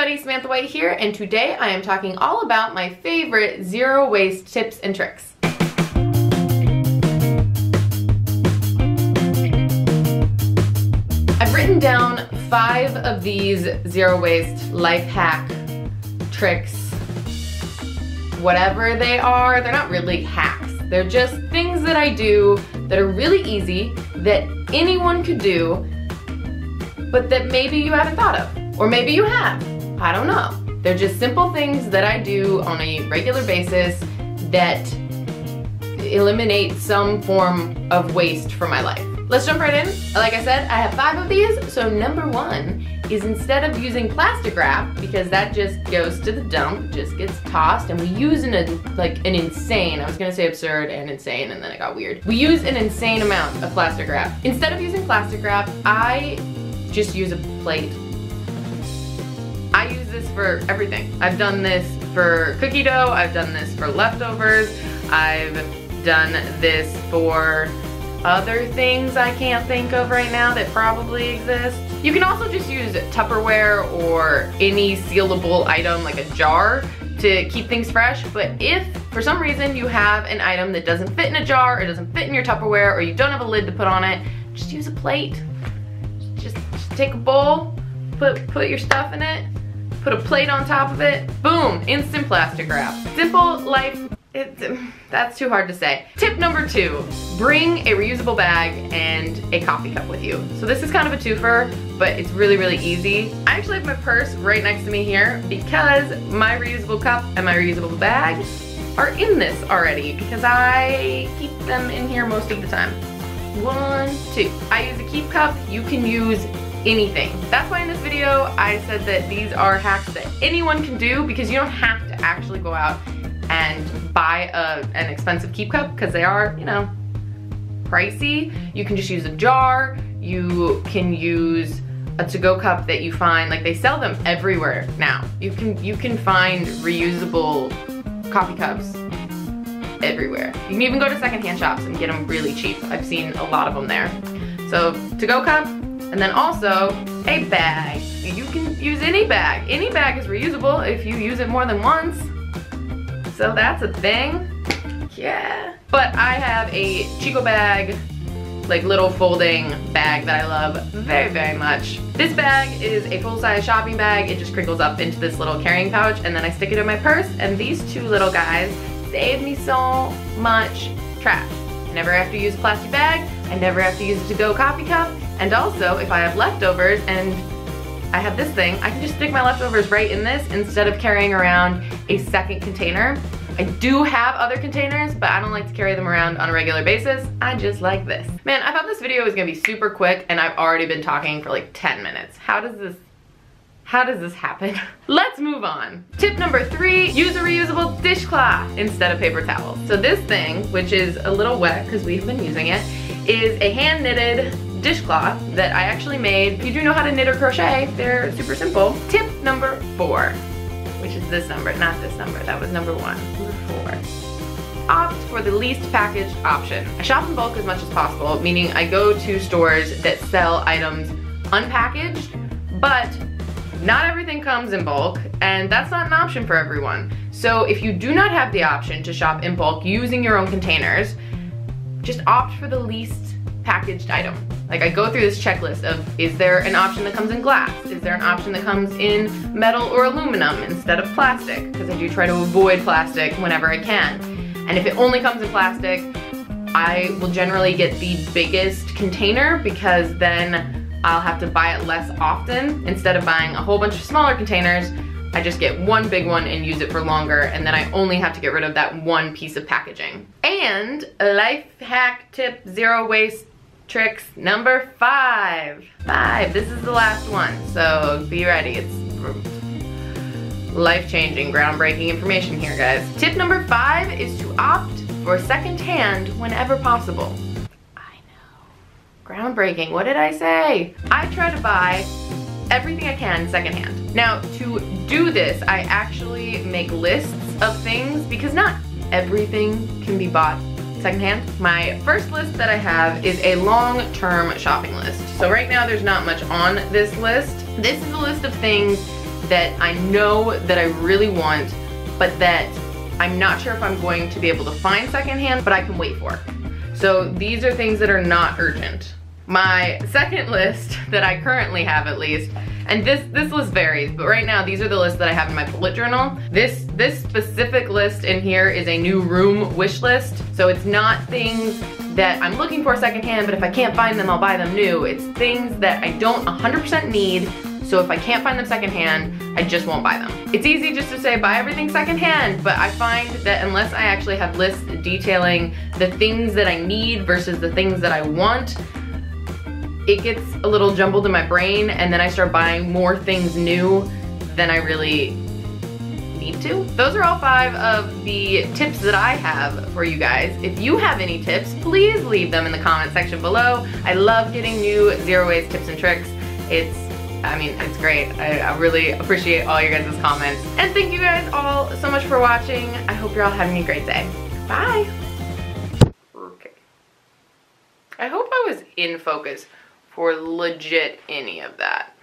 everybody, Samantha White here, and today I am talking all about my favorite zero waste tips and tricks. I've written down 5 of these zero waste life hack tricks. Whatever they are, they're not really hacks. They're just things that I do that are really easy, that anyone could do, but that maybe you haven't thought of. Or maybe you have, I don't know. They're just simple things that I do on a regular basis that eliminate some form of waste from my life. Let's jump right in. Like I said, I have 5 of these. So number 1 is, instead of using plastic wrap, because that just goes to the dump, just gets tossed, and we use an insane, I was gonna say absurd and insane, and then it got weird. We use an insane amount of plastic wrap. Instead of using plastic wrap, I just use a plate. I use this for everything. I've done this for cookie dough, I've done this for leftovers, I've done this for other things I can't think of right now that probably exist. You can also just use Tupperware or any sealable item like a jar to keep things fresh, but if for some reason you have an item that doesn't fit in a jar or doesn't fit in your Tupperware, or you don't have a lid to put on it, just use a plate. Just take a bowl, put your stuff in it, put a plate on top of it, boom, instant plastic wrap. Simple life, that's too hard to say. Tip number 2, bring a reusable bag and a coffee cup with you. So this is kind of a twofer, but it's really, really easy. I actually have my purse right next to me here because my reusable cup and my reusable bag are in this already because I keep them in here most of the time. 1, 2. I use a keep cup. You can use anything. That's why in this video I said that these are hacks that anyone can do, because you don't have to actually go out and buy an expensive keep cup, because they are, you know, pricey. You can just use a jar. You can use a to-go cup that you find, like they sell them everywhere now. You can find reusable coffee cups everywhere. You can even go to secondhand shops and get them really cheap. I've seen a lot of them there. So to-go cup, and then also a bag. You can use any bag. Any bag is reusable if you use it more than once. So that's a thing. Yeah. But I have a Chico bag, like little folding bag that I love very, very much. This bag is a full-size shopping bag. It just crinkles up into this little carrying pouch, and then I stick it in my purse, and these 2 little guys save me so much trash. I never have to use a plastic bag. I never have to use a to-go coffee cup. And also, if I have leftovers and I have this thing, I can just stick my leftovers right in this instead of carrying around a second container. I do have other containers, but I don't like to carry them around on a regular basis. I just like this. Man, I thought this video was gonna be super quick, and I've already been talking for like 10 minutes. How does this happen? Let's move on. Tip number 3, use a reusable dishcloth instead of paper towels. So this thing, which is a little wet because we've been using it, is a hand knitted dishcloth that I actually made. If you do know how to knit or crochet, they're super simple. Tip number 4, which is this number, not this number. That was number 1, number 4. Opt for the least packaged option. I shop in bulk as much as possible, meaning I go to stores that sell items unpackaged, but not everything comes in bulk, and that's not an option for everyone. So if you do not have the option to shop in bulk using your own containers, just opt for the least packaged item. Like, I go through this checklist of, is there an option that comes in glass? Is there an option that comes in metal or aluminum instead of plastic? Because I do try to avoid plastic whenever I can. And if it only comes in plastic, I will generally get the biggest container, because then I'll have to buy it less often. Instead of buying a whole bunch of smaller containers, I just get one big one and use it for longer, and then I only have to get rid of that one piece of packaging. And life hack tip, zero waste tricks number 5. This is the last one, so be ready. It's life-changing, groundbreaking information here, guys. Tip number 5 is to opt for secondhand whenever possible. I know, groundbreaking, what did I say? I try to buy everything I can secondhand. Now, to do this, I actually make lists of things, because not everything can be bought secondhand. My first list that I have is a long-term shopping list. So right now there's not much on this list. This is a list of things that I know that I really want, but that I'm not sure if I'm going to be able to find secondhand, but I can wait for. So these are things that are not urgent. My second list that I currently have, at least, and this list varies, but right now these are the lists that I have in my bullet journal. This specific list in here is a new room wish list. So it's not things that I'm looking for secondhand, but if I can't find them, I'll buy them new. It's things that I don't 100% need, so if I can't find them secondhand, I just won't buy them. It's easy just to say buy everything secondhand, but I find that unless I actually have lists detailing the things that I need versus the things that I want, it gets a little jumbled in my brain, and then I start buying more things new than I really need to. Those are all 5 of the tips that I have for you guys. If you have any tips, please leave them in the comment section below. I love getting new zero waste tips and tricks. It's great. I really appreciate all your guys' comments. And thank you guys all so much for watching. I hope you're all having a great day. Bye. Okay. I hope I was in focus for legit any of that.